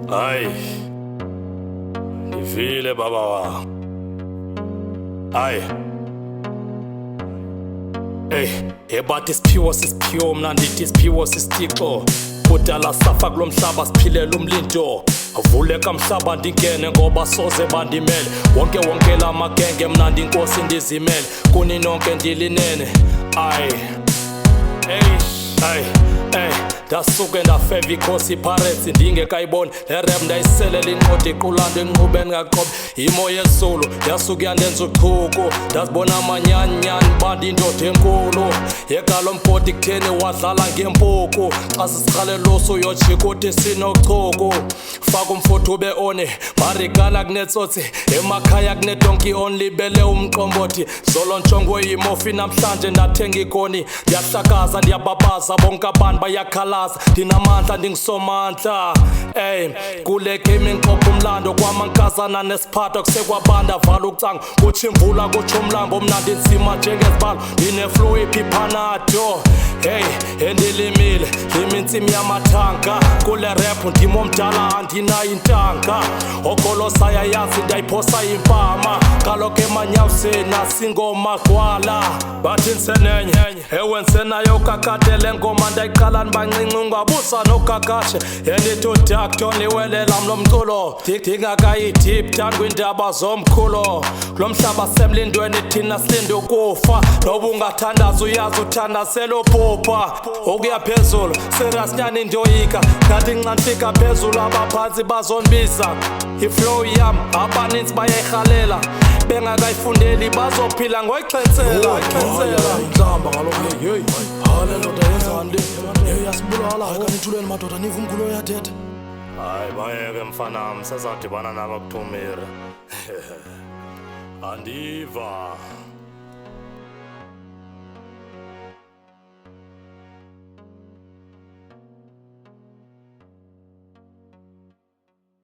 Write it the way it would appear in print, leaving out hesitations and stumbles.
Hayi, ndivile baba wa. Hayi. Ebathi isiphiwo sisiphiwo mna ndithi isiphiwo sisithixo. Kudala safa kulo mhlaba siphilela umlindo. Avuleka mhlaba ndingene ngoba soze bandimele. Wonke la magenge mna ndinkosi ndizimele. Kuni nonke ndilinene. Ndasuke ndafeva ikhosi Pirates ndingekayiboni. Le rap ndayiselela inqodi iqulando enqubeni ngaqoba. Imo yezulu yasuke yandenza uchuku. Ndazibona amanyanyani bandi indoda enkulu. Yekalo mbhodi kutheni wadlala ngempuku. Xa sisiqaleluso uyojika uthi sinochuku. Faka umfuthu ube one marikana kunetsotsi. Emakhaya kunedonki only bele umqombothi. Zolo ntshongo yimofi namhlanje ndathenga ikoni. Ndiyahlakaza ndiyababaza bonke abantu bayakhala. Ndinamandla ndingisomandla. Kule game ngiqopha umlando kwamankazana nesiphatho kusekwabanda vala ukucanga. Kuthi imvula kutsho umlambo mna ndinzima njengezibalo. Ndineflow iphiphanato. Endilimile limintsimi yamathanga. Kule rap ndimo mdala andinayo intanga. Ogolosa yayazi ndayiphosa impama. Kaloku emanyawuseni asingoma gwala. Bathi nsenenye ewe nsenayo kakade le ngoma ndayiqala nibancinci ungabusa nokakashe. Endithi udakto niwelela mlo mculo. Ndingakayidip down kwindaba zomkhulo. Kulo mhlaba semlindweni thina silinde ukufa. Noba ungathandaza uyazi uthandazela ubhubha. Okuya phezulu serious nyani ndoyika. Ngathi nxantika phezulu abaphansi bazonibisa. Iflow yam abaninzi bayayirhalela. Bengakayifundeli bazophila ngoyixhensela. Inhlamba ngalokho hey hala ndoda yenzani le yasibulala akanithuleni madoda niva umkhulo yathetha. Hayi bayeke mfanami sezadibana nabakuthumile. Andiva.